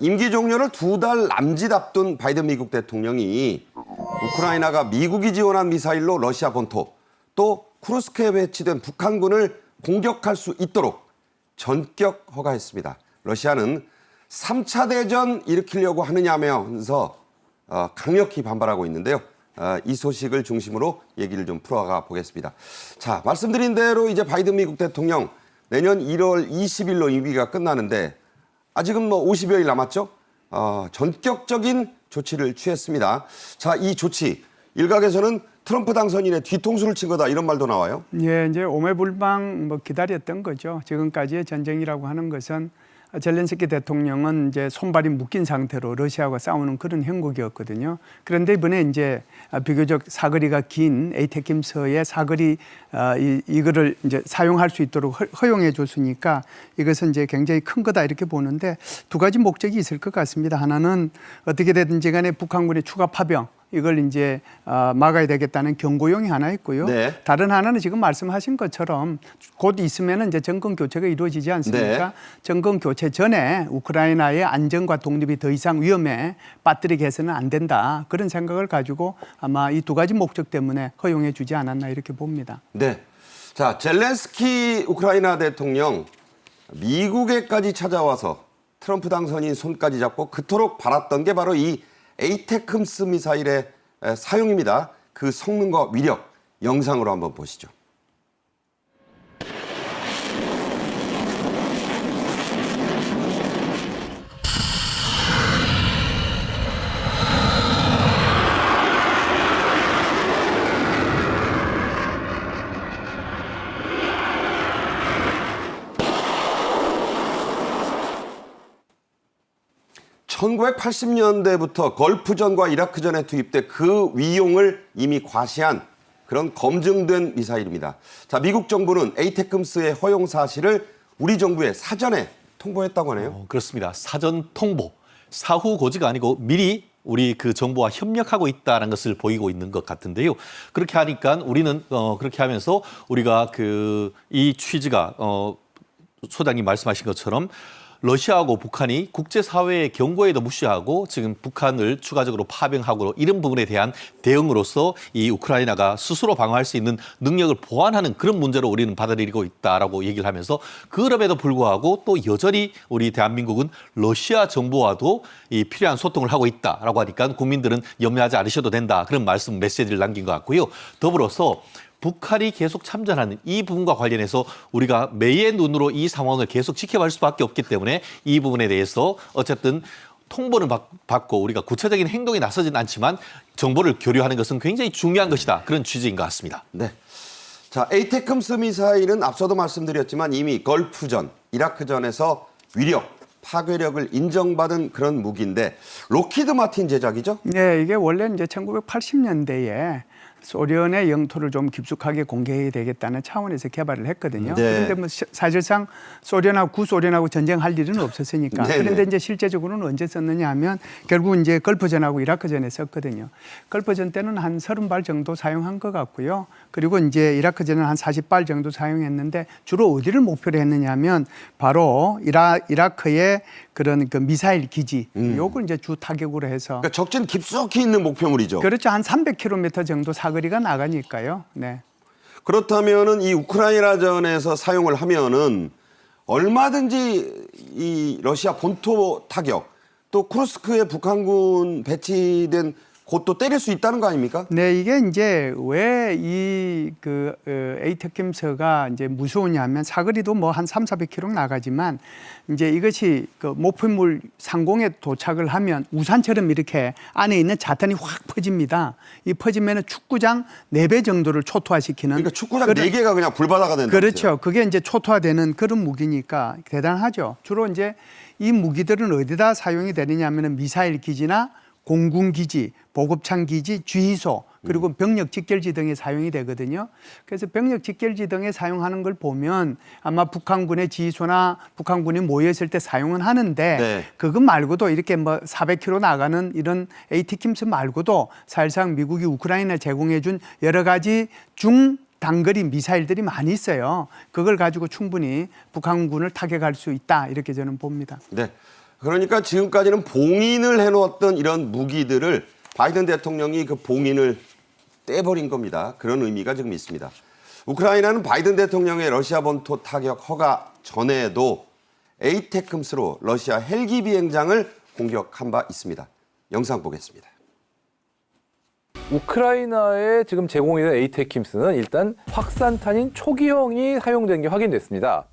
임기 종료를 2달 남짓 앞둔 바이든 미국 대통령이 우크라이나가 미국이 지원한 미사일로 러시아 본토 또 쿠르스크에 배치된 북한군을 공격할 수 있도록 전격 허가했습니다. 러시아는 3차 대전 일으키려고 하느냐면서 강력히 반발하고 있는데요. 이 소식을 중심으로 얘기를 좀 풀어가 보겠습니다. 자, 말씀드린 대로 이제 바이든 미국 대통령 내년 1월 20일로 임기가 끝나는데 아직은 50여일 남았죠. 전격적인 조치를 취했습니다. 자, 이 조치 일각에서는 트럼프 당선인의 뒤통수를 친 거다 이런 말도 나와요. 예, 이제 오매불망 기다렸던 거죠. 지금까지의 전쟁이라고 하는 것은 젤렌스키 대통령은 이제 손발이 묶인 상태로 러시아와 싸우는 그런 형국이었거든요. 그런데 이번에 이제 비교적 사거리가 긴 에이테킴스의 사거리 이거를 이제 사용할 수 있도록 허용해 줬으니까 이것은 이제 굉장히 큰 거다 이렇게 보는데 두 가지 목적이 있을 것 같습니다. 하나는 어떻게 되든지 간에 북한군의 추가 파병 이걸 이제 막아야 되겠다는 경고용이 하나 있고요. 네. 다른 하나는 지금 말씀하신 것처럼 곧 있으면 이제 정권 교체가 이루어지지 않습니까? 네. 정권 교체 전에 우크라이나의 안정과 독립이 더 이상 위험에 빠뜨리게 해서는 안 된다. 그런 생각을 가지고 아마 이 두 가지 목적 때문에 허용해 주지 않았나 이렇게 봅니다. 네. 자, 젤렌스키 우크라이나 대통령 미국에까지 찾아와서 트럼프 당선인 손까지 잡고 그토록 바랐던 게 바로 이 에이테크스 미사일의 사용입니다. 그 성능과 위력 영상으로 한번 보시죠. (1980년대부터) 걸프전과 이라크전에 투입돼 그 위용을 이미 과시한 그런 검증된 미사일입니다. 자, 미국 정부는 에이테크스의 허용 사실을 우리 정부에 사전에 통보했다고 하네요. 그렇습니다. 사전 통보, 사후 고지가 아니고 미리 우리 그 정부와 협력하고 있다는 것을 보이고 있는 것 같은데요. 그렇게 하니까 우리는 그렇게 하면서 우리가 이 취지가 소장님 말씀하신 것처럼 러시아하고 북한이 국제사회의 경고에도 무시하고 지금 북한을 추가적으로 파병하고 이런 부분에 대한 대응으로서 이 우크라이나가 스스로 방어할 수 있는 능력을 보완하는 그런 문제로 우리는 받아들이고 있다라고 얘기를 하면서 그럼에도 불구하고 또 여전히 우리 대한민국은 러시아 정부와도 이 필요한 소통을 하고 있다라고 하니까 국민들은 염려하지 않으셔도 된다. 그런 말씀 메시지를 남긴 것 같고요. 더불어서 북한이 계속 참전하는 이 부분과 관련해서 우리가 매의 눈으로 이 상황을 계속 지켜볼 수밖에 없기 때문에 이 부분에 대해서 어쨌든 통보를 받고 우리가 구체적인 행동에 나서진 않지만 정보를 교류하는 것은 굉장히 중요한 것이다. 그런 취지인 것 같습니다. 네. 자, 에이테크스 미사일은 앞서도 말씀드렸지만 이미 걸프전, 이라크전에서 위력, 파괴력을 인정받은 그런 무기인데 록히드 마틴 제작이죠? 네, 이게 원래 이제 1980년대에 소련의 영토를 좀 깊숙하게 공개해야 되겠다는 차원에서 개발을 했거든요. 네. 그런데 사실상 소련하고 구소련하고 전쟁할 일은 없었으니까. 네네. 그런데 이제 실제적으로는 언제 썼느냐 하면 결국 이제 걸프전하고 이라크전에 썼거든요. 걸프전 때는 한 30발 정도 사용한 것 같고요. 그리고 이제 이라크전은 한 40발 정도 사용했는데 주로 어디를 목표로 했느냐 하면 바로 이라크의 그런 그 미사일 기지 요걸 이제 주 타격으로 해서 그러니까 적진 깊숙이 있는 목표물이죠. 그렇죠. 한 300km 정도 사거리가 나가니까요. 네. 그렇다면은 이 우크라이나전에서 사용을 하면은 얼마든지 이 러시아 본토 타격 또 쿠르스크에 북한군 배치된 곳도 때릴 수 있다는 거 아닙니까? 네, 이게 이제 왜 이 에이테킴스가 이제 무서우냐면 사거리도 뭐 한 300-400km 나가지만 이제 이것이 그 목표물 상공에 도착을 하면 우산처럼 이렇게 안에 있는 자탄이 확 퍼집니다. 이 퍼지면은 축구장 4배 정도를 초토화시키는. 그러니까 축구장 4개가 그냥 불바다가 된다. 그렇죠. 그게 이제 초토화되는 그런 무기니까 대단하죠. 주로 이제 이 무기들은 어디다 사용이 되느냐 하면은 미사일 기지나 공군기지, 보급창기지, 주의소, 그리고 병력 직결지 등에 사용이 되거든요. 그래서 병력 직결지 등에 사용하는 걸 보면 아마 북한군의 지휘소나 북한군이 모여있을 때 사용은 하는데 네. 그것 말고도 이렇게 뭐 400km 나가는 이런 에이티킴스 말고도 사실상 미국이 우크라이나 제공해준 여러 가지 단거리 미사일들이 많이 있어요. 그걸 가지고 충분히 북한군을 타격할 수 있다 이렇게 저는 봅니다. 네. 그러니까 지금까지는 봉인을 해놓았던 이런 무기들을 바이든 대통령이 그 봉인을 떼버린 겁니다. 그런 의미가 지금 있습니다. 우크라이나는 바이든 대통령의 러시아 본토 타격 허가 전에도 에이테크스로 러시아 헬기 비행장을 공격한 바 있습니다. 영상 보겠습니다. 우크라이나에 지금 제공이 된 에이테킴스는 일단 확산탄인 초기형이 사용된 게 확인됐습니다.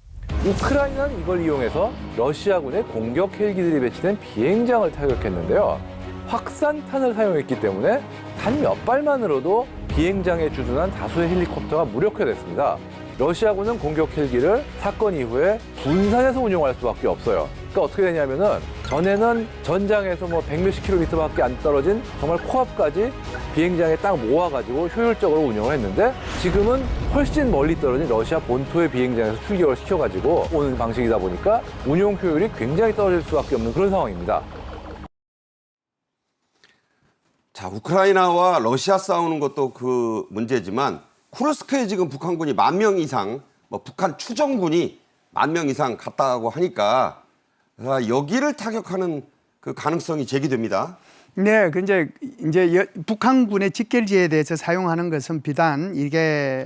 우크라이나는 이걸 이용해서 러시아군의 공격 헬기들이 배치된 비행장을 타격했는데요. 확산탄을 사용했기 때문에 단 몇 발만으로도 비행장에 주둔한 다수의 헬리콥터가 무력화됐습니다. 러시아군은 공격 헬기를 사건 이후에 분산해서 운용할 수밖에 없어요. 그러니까 어떻게 되냐면은 전에는 전장에서 뭐 100몇십 킬로미터밖에 안 떨어진 정말 코앞까지 비행장에 딱 모아가지고 효율적으로 운영을 했는데 지금은 훨씬 멀리 떨어진 러시아 본토의 비행장에서 출격을 시켜가지고 오는 방식이다 보니까 운용 효율이 굉장히 떨어질 수밖에 없는 그런 상황입니다. 자, 우크라이나와 러시아 싸우는 것도 그 문제지만 쿠르스크에 지금 북한군이 10,000명 이상, 북한 추정군이 10,000명 이상 갔다고 하니까 여기를 타격하는 그 가능성이 제기됩니다. 네, 근데 이제 북한군의 직결지에 대해서 사용하는 것은 비단 이게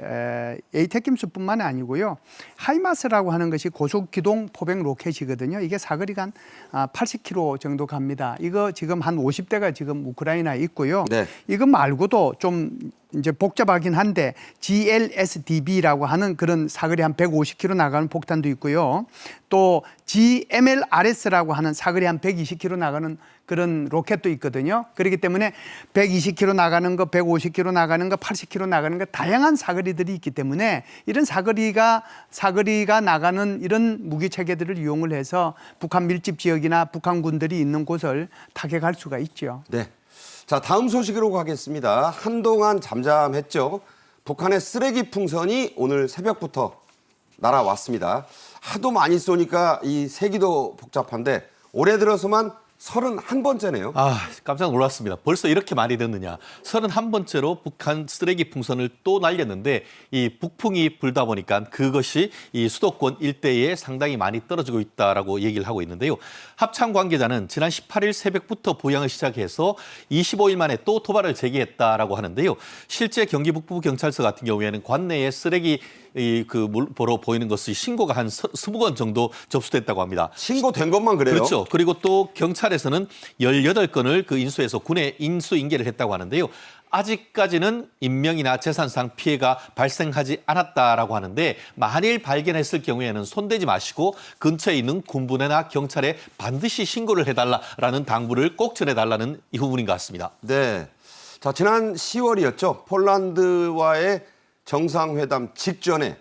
에이테킴스뿐만 아니고요. 하이마스라고 하는 것이 고속기동 포백 로켓이거든요. 이게 사거리가 한 80km 정도 갑니다. 이거 지금 한 50대가 지금 우크라이나에 있고요. 네. 이거 말고도 좀 이제 복잡하긴 한데 GLSDB라고 하는 그런 사거리 한 150km 나가는 폭탄도 있고요. 또 GMLRS라고 하는 사거리 한 120km 나가는 그런 로켓도 있거든요. 그렇기 때문에 120km 나가는 거, 150km 나가는 거, 80km 나가는 거 다양한 사거리들이 있기 때문에 이런 사거리가 나가는 이런 무기 체계들을 이용을 해서 북한 밀집 지역이나 북한군들이 있는 곳을 타격할 수가 있죠. 네. 자, 다음 소식으로 가겠습니다. 한동안 잠잠했죠. 북한의 쓰레기 풍선이 오늘 새벽부터 날아왔습니다. 하도 많이 쏘니까 이 세기도 복잡한데 올해 들어서만 31번째네요. 깜짝 놀랐습니다. 벌써 이렇게 많이 됐느냐. 31번째로 북한 쓰레기 풍선을 또 날렸는데 이 북풍이 불다 보니까 그것이 이 수도권 일대에 상당히 많이 떨어지고 있다라고 얘기를 하고 있는데요. 합참 관계자는 지난 18일 새벽부터 보양을 시작해서 25일 만에 또 토발을 재개했다라고 하는데요. 실제 경기 북부 경찰서 같은 경우에는 관내에 쓰레기 보러 보이는 것이 신고가 한 20건 정도 접수됐다고 합니다. 신고된 것만 그래요? 그렇죠. 그리고 또 경찰에서는 18건을 인수해서 군에 인수인계를 했다고 하는데요. 아직까지는 인명이나 재산상 피해가 발생하지 않았다라고 하는데 만일 발견했을 경우에는 손대지 마시고 근처에 있는 군부대나 경찰에 반드시 신고를 해달라라는 당부를 꼭 전해달라는 이 부분인 것 같습니다. 네. 자, 지난 10월이었죠. 폴란드와의 정상회담 직전에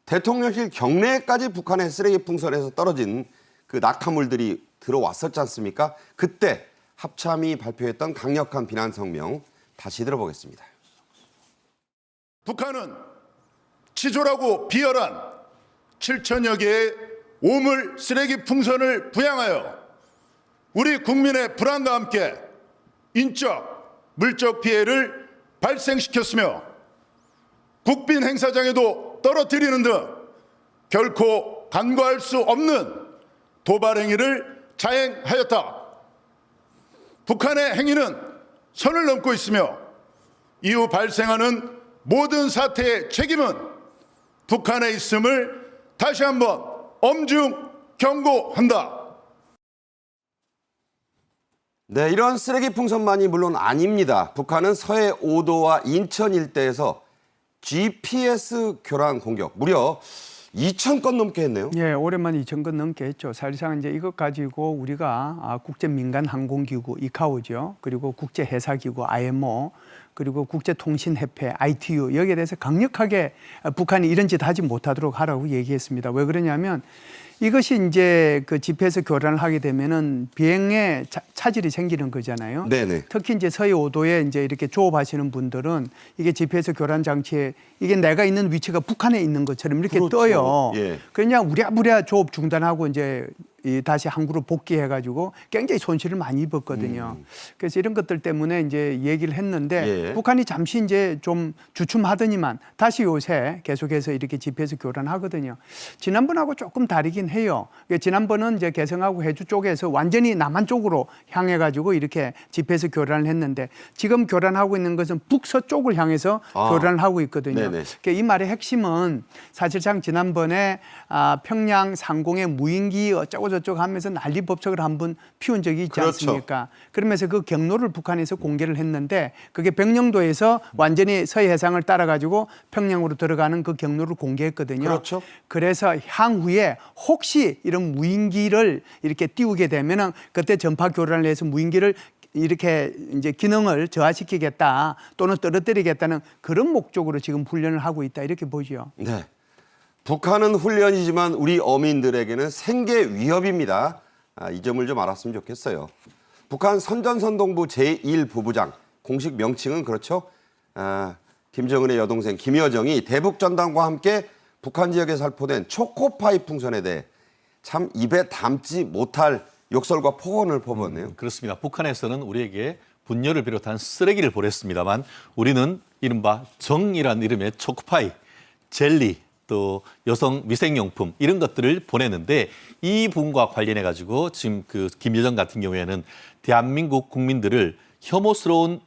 대통령실 경내까지 북한의 쓰레기 풍선에서 떨어진 그 낙하물들이 들어왔었지 않습니까? 그때 합참이 발표했던 강력한 비난 성명 다시 들어보겠습니다. 북한은 치졸하고 비열한 7천여 개의 오물 쓰레기 풍선을 부양하여 우리 국민의 불안과 함께 인적, 물적 피해를 발생시켰으며 국빈 행사장에도 떨어뜨리는 등 결코 간과할 수 없는 도발 행위를 자행하였다. 북한의 행위는 선을 넘고 있으며 이후 발생하는 모든 사태의 책임은 북한에 있음을 다시 한번 엄중 경고한다. 네, 이런 쓰레기 풍선만이 물론 아닙니다. 북한은 서해 5도와 인천 일대에서 GPS 교란 공격 무려 2,000건 넘게 했네요. 예, 올해만 2,000건 넘게 했죠. 사실상 이제 이것 가지고 우리가 국제 민간 항공기구 이카오죠. 그리고 국제 해사기구 IMO, 그리고 국제통신협회 ITU 여기에 대해서 강력하게 북한이 이런 짓 하지 못하도록 하라고 얘기했습니다. 왜 그러냐면 이것이 이제 그 GPS 교란을 하게 되면은 비행에 차질이 생기는 거잖아요. 네네. 특히 이제 서해 5도에 이제 이렇게 조업하시는 분들은 이게 GPS 교란 장치에 이게 내가 있는 위치가 북한에 있는 것처럼 이렇게 그렇죠. 떠요. 예. 그냥 우랴부랴 조업 중단하고 이제 다시 항구로 복귀해가지고 굉장히 손실을 많이 입었거든요. 그래서 이런 것들 때문에 이제 얘기를 했는데 예. 북한이 잠시 이제 좀 주춤하더니만 다시 요새 계속해서 이렇게 집회에서 교란하거든요. 지난번하고 조금 다르긴 해요. 지난번은 이제 개성하고 해주 쪽에서 완전히 남한 쪽으로 향해가지고 이렇게 집회에서 교란을 했는데 지금 교란하고 있는 것은 북서쪽을 향해서 교란을 하고 있거든요. 네네. 그러니까 이 말의 핵심은 사실상 지난번에 평양 상공의 무인기 어쩌고저쩌고 하면서 난리법석을 한번 피운 적이 있지 그렇죠. 않습니까? 그러면서 그 경로를 북한에서 공개를 했는데 그게 백령도에서 완전히 서해상을 따라가지고 평양으로 들어가는 그 경로를 공개했거든요. 그렇죠. 그래서 향후에 혹시 이런 무인기를 이렇게 띄우게 되면은 그때 전파 교란을 해서 무인기를 이렇게 이제 기능을 저하시키겠다 또는 떨어뜨리겠다는 그런 목적으로 지금 훈련을 하고 있다 이렇게 보죠. 네. 북한은 훈련이지만 우리 어민들에게는 생계 위협입니다. 이 점을 좀 알았으면 좋겠어요. 북한 선전선동부 제1부부장 공식 명칭은 그렇죠. 김정은의 여동생 김여정이 대북전단과 함께 북한 지역에 살포된 초코파이 풍선에 대해 참 입에 담지 못할 욕설과 폭언을 퍼붓네요. 그렇습니다. 북한에서는 우리에게 분열을 비롯한 쓰레기를 보냈습니다만 우리는 이른바 정이라는 이름의 초코파이, 젤리, 또 여성 위생용품 이런 것들을 보냈는데 이 부분과 관련해 가지고 지금 그 김여정 같은 경우에는 대한민국 국민들을 혐오스러운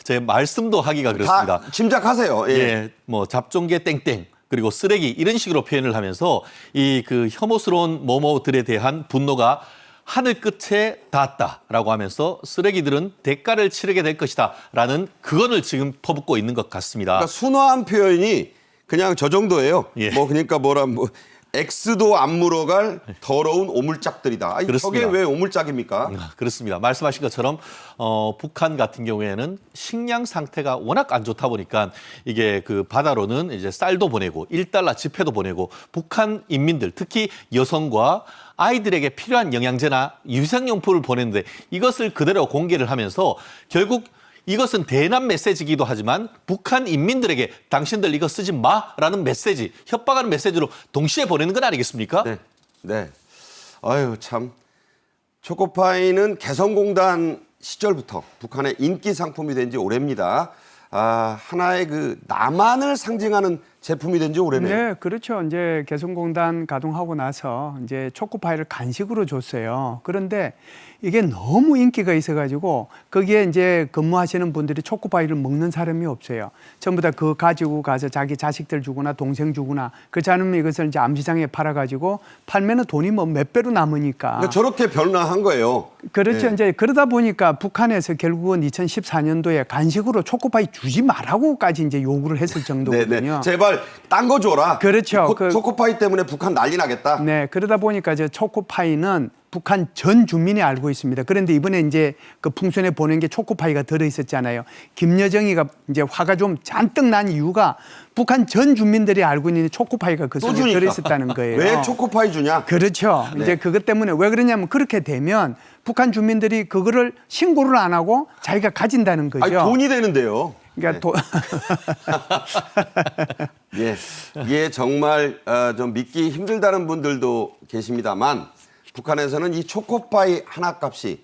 제 말씀도 하기가 그렇습니다. 다 짐작하세요. 예. 예, 뭐 잡종계 땡땡 그리고 쓰레기 이런 식으로 표현을 하면서 이 그 혐오스러운 뭐뭐들에 대한 분노가 하늘 끝에 닿았다라고 하면서 쓰레기들은 대가를 치르게 될 것이다라는 그거를 지금 퍼붓고 있는 것 같습니다. 그러니까 순화한 표현이 그냥 저 정도예요. 예. 그러니까 X도 안 물어갈 더러운 오물짝들이다. 아니, 저게 그렇습니다. 왜 오물짝입니까? 그렇습니다. 말씀하신 것처럼 북한 같은 경우에는 식량 상태가 워낙 안 좋다 보니까 이게 그 바다로는 이제 쌀도 보내고 1달러 지폐도 보내고 북한 인민들 특히 여성과 아이들에게 필요한 영양제나 유생용품을 보냈는데 이것을 그대로 공개를 하면서 결국 이것은 대남 메시지이기도 하지만 북한 인민들에게 당신들 이거 쓰지 마라는 메시지, 협박하는 메시지로 동시에 보내는 건 아니겠습니까? 네. 네. 아유, 참. 초코파이는 개성공단 시절부터 북한의 인기 상품이 된 지 오래입니다. 하나의 그 남한을 상징하는 제품이 된 지 오래네요. 네, 그렇죠. 이제 개성공단 가동하고 나서 이제 초코파이를 간식으로 줬어요. 그런데 이게 너무 인기가 있어가지고 거기에 이제 근무하시는 분들이 초코파이를 먹는 사람이 없어요. 전부 다 그거 가지고 가서 자기 자식들 주거나 동생 주거나 그렇지 않으면 이것을 이제 암시장에 팔아가지고 팔면은 돈이 뭐 몇 배로 남으니까. 그러니까 저렇게 변화한 거예요. 그렇죠. 네. 이제 그러다 보니까 북한에서 결국은 2014년도에 간식으로 초코파이 주지 말라고까지 이제 요구를 했을 정도거든요. 네네. 제발 딴 거 줘라. 그렇죠. 초코파이 때문에 북한 난리 나겠다. 네, 그러다 보니까 저 초코파이는 북한 전 주민이 알고 있습니다. 그런데 이번에 이제 그 풍선에 보낸 게 초코파이가 들어 있었잖아요. 김여정이가 이제 화가 좀 잔뜩 난 이유가 북한 전 주민들이 알고 있는 초코파이가 그 속에 들어 있었다는 거예요. 왜 초코파이 주냐? 그렇죠. 네. 이제 그것 때문에 왜 그러냐면 그렇게 되면 북한 주민들이 그거를 신고를 안 하고 자기가 가진다는 거죠. 아니, 돈이 되는데요. 그러니까 예, 이게 정말 좀 믿기 힘들다는 분들도 계십니다만 북한에서는 이 초코파이 하나 값이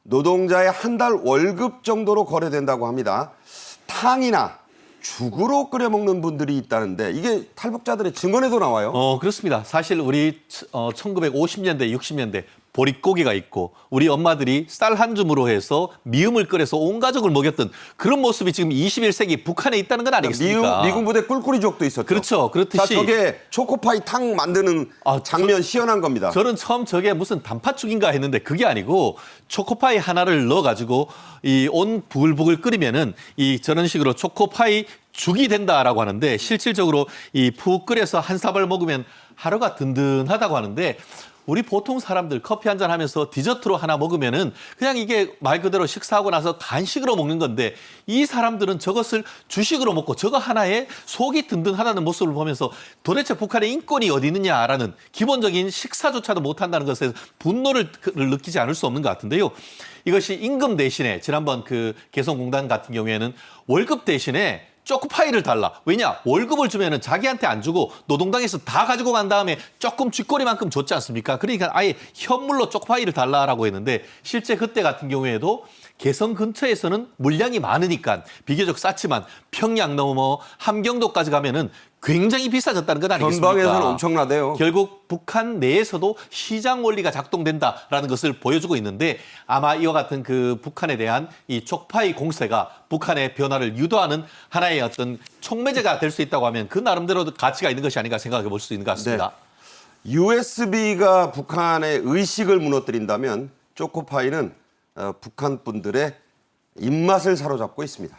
노동자의 한 달 월급 정도로 거래된다고 합니다. 탕이나 죽으로 끓여 먹는 분들이 있다는데 이게 탈북자들의 증언에도 나와요. 그렇습니다. 사실 우리 1950년대, 60년대 보릿고기가 있고 우리 엄마들이 쌀 한 줌으로 해서 미음을 끓여서 온 가족을 먹였던 그런 모습이 지금 21세기 북한에 있다는 건 아니겠습니까? 미군 부대 꿀꿀이족도 있었죠. 그렇죠. 그렇듯이 자, 저게 초코파이 탕 만드는 장면 시연한 겁니다. 저는 처음 저게 무슨 단팥죽인가 했는데 그게 아니고 초코파이 하나를 넣어가지고 이 온 부글부글 끓이면은 이 저런 식으로 초코파이 죽이 된다라고 하는데 실질적으로 이 푹 끓여서 한 사발 먹으면 하루가 든든하다고 하는데 우리 보통 사람들 커피 한잔 하면서 디저트로 하나 먹으면은 그냥 이게 말 그대로 식사하고 나서 간식으로 먹는 건데 이 사람들은 저것을 주식으로 먹고 저거 하나에 속이 든든하다는 모습을 보면서 도대체 북한의 인권이 어디 있느냐라는 기본적인 식사조차도 못한다는 것에 분노를 느끼지 않을 수 없는 것 같은데요. 이것이 임금 대신에 지난번 그 개성공단 같은 경우에는 월급 대신에 초코파이를 달라. 왜냐? 월급을 주면은 자기한테 안 주고 노동당에서 다 가지고 간 다음에 조금 쥐꼬리만큼 줬지 않습니까? 그러니까 아예 현물로 초코파이를 달라라고 했는데 실제 그때 같은 경우에도 개성 근처에서는 물량이 많으니까 비교적 쌌지만 평양 넘어 함경도까지 가면은 굉장히 비싸졌다는 건 아니겠습니까? 전방에서는 엄청나대요. 결국 북한 내에서도 시장 원리가 작동된다라는 것을 보여주고 있는데 아마 이와 같은 그 북한에 대한 이 촉파이 공세가 북한의 변화를 유도하는 하나의 어떤 촉매제가 될 수 있다고 하면 그 나름대로도 가치가 있는 것이 아닌가 생각해 볼 수 있는 것 같습니다. USB가 북한의 의식을 무너뜨린다면 초코파이는 북한 분들의 입맛을 사로잡고 있습니다.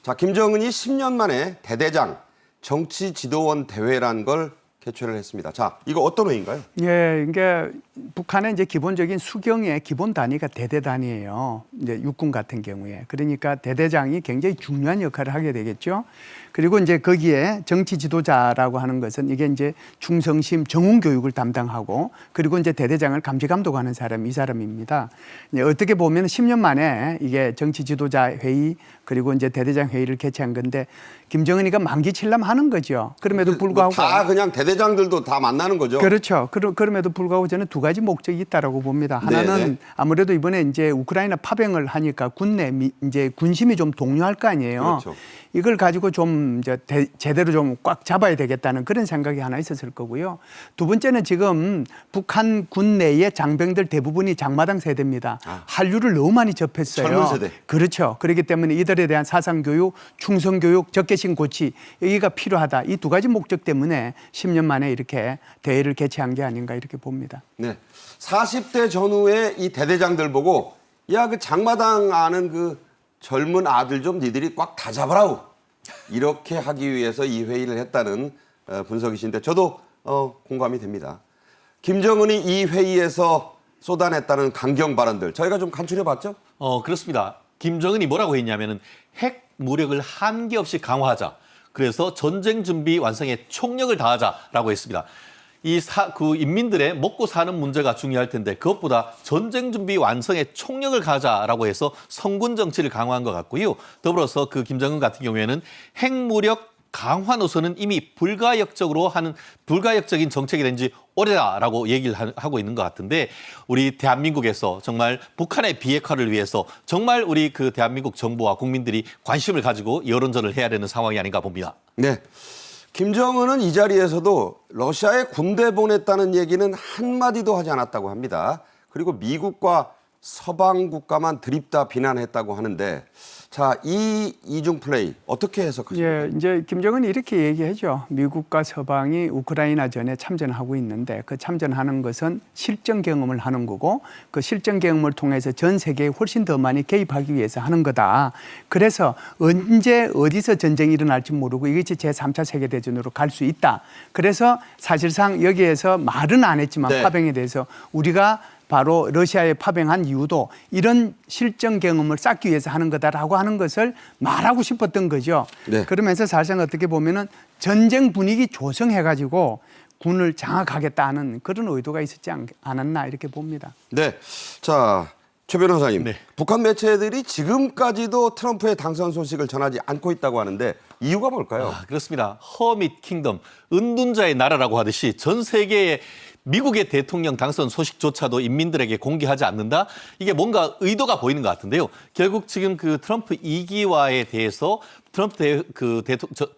자, 김정은이 10년 만에 대대장 정치 지도원 대회란 걸 개최를 했습니다. 자, 이거 어떤 회의인가요? 예, 이게 북한의 이제 기본적인 수경의 기본 단위가 대대 단위예요. 이제 육군 같은 경우에. 그러니까 대대장이 굉장히 중요한 역할을 하게 되겠죠. 그리고 이제 거기에 정치 지도자라고 하는 것은 이게 이제 충성심, 정훈 교육을 담당하고 그리고 이제 대대장을 감시 감독하는 사람이 이 사람입니다. 이제 어떻게 보면 10년 만에 이게 정치 지도자 회의 그리고 이제 대대장 회의를 개최한 건데 김정은이가 만기칠람 하는 거죠. 그럼에도 불구하고 다 그냥 대대장들도 다 만나는 거죠. 그렇죠. 그럼에도 불구하고 저는 두 가지 목적이 있다라고 봅니다. 하나는 네네. 아무래도 이번에 이제 우크라이나 파병을 하니까 군내 이제 군심이 좀 동요할 거 아니에요. 그렇죠. 이걸 가지고 좀 이제 제대로 좀 꽉 잡아야 되겠다는 그런 생각이 하나 있었을 거고요. 두 번째는 지금 북한 군 내의 장병들 대부분이 장마당 세대입니다. 한류를 너무 많이 접했어요. 젊은 세대. 그렇죠. 그렇기 때문에 이들에 대한 사상 교육, 충성 교육, 적개심 고치 여기가 필요하다. 이 두 가지 목적 때문에 10년 만에 이렇게 대회를 개최한 게 아닌가 이렇게 봅니다. 네. 40대 전후의 이 대대장들 보고 야, 그 장마당 아는 그 젊은 아들 좀 니들이 꽉 다 잡아라우. 이렇게 하기 위해서 이 회의를 했다는 분석이신데 저도 공감이 됩니다. 김정은이 이 회의에서 쏟아냈다는 강경 발언들 저희가 좀 간추려 봤죠? 그렇습니다. 김정은이 뭐라고 했냐면은 핵 무력을 한계 없이 강화하자. 그래서 전쟁 준비 완성에 총력을 다하자라고 했습니다. 그 인민들의 먹고 사는 문제가 중요할 텐데 그것보다 전쟁 준비 완성에 총력을 가자라고 해서 성군 정치를 강화한 것 같고요. 더불어서 그 김정은 같은 경우에는 핵무력 강화 노선은 이미 불가역적인 정책이 된 지 오래다라고 얘기를 하고 있는 것 같은데 우리 대한민국에서 정말 북한의 비핵화를 위해서 정말 우리 그 대한민국 정부와 국민들이 관심을 가지고 여론전을 해야 되는 상황이 아닌가 봅니다. 네. 김정은은 이 자리에서도 러시아에 군대 보냈다는 얘기는 한마디도 하지 않았다고 합니다. 그리고 미국과 서방 국가만 드립다 비난했다고 하는데 자, 이 이중 플레이 어떻게 해석하십니까? 예, 이제 김정은이 이렇게 얘기하죠. 미국과 서방이 우크라이나 전에 참전하고 있는데 그 참전하는 것은 실전 경험을 하는 거고 그 실전 경험을 통해서 전 세계에 훨씬 더 많이 개입하기 위해서 하는 거다. 그래서 언제 어디서 전쟁이 일어날지 모르고 이것이 제3차 세계대전으로 갈 수 있다. 그래서 사실상 여기에서 말은 안 했지만 네. 파병에 대해서 우리가 바로 러시아에 파병한 이유도 이런 실전 경험을 쌓기 위해서 하는 거다라고 하는 것을 말하고 싶었던 거죠. 네. 그러면서 사실상 어떻게 보면은 전쟁 분위기 조성해가지고 군을 장악하겠다는 그런 의도가 있었지 않았나 이렇게 봅니다. 네. 자, 최 변호사님. 네. 북한 매체들이 지금까지도 트럼프의 당선 소식을 전하지 않고 있다고 하는데 이유가 뭘까요? 그렇습니다. 허밋 킹덤, 은둔자의 나라라고 하듯이 전 세계의 미국의 대통령 당선 소식조차도 인민들에게 공개하지 않는다? 이게 뭔가 의도가 보이는 것 같은데요. 결국 지금 그 트럼프 2기와에 대해서 트럼프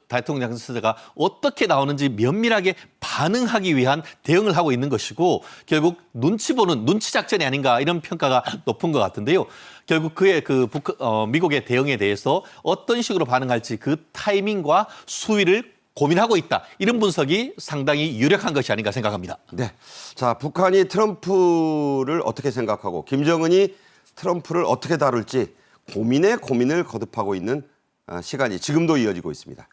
대통령 당선자가 어떻게 나오는지 면밀하게 반응하기 위한 대응을 하고 있는 것이고 결국 눈치 보는 눈치 작전이 아닌가 이런 평가가 높은 것 같은데요. 결국 그의 미국의 대응에 대해서 어떤 식으로 반응할지 그 타이밍과 수위를 고민하고 있다. 이런 분석이 상당히 유력한 것이 아닌가 생각합니다. 네. 자, 북한이 트럼프를 어떻게 생각하고 김정은이 트럼프를 어떻게 다룰지 고민에 고민을 거듭하고 있는 시간이 지금도 이어지고 있습니다.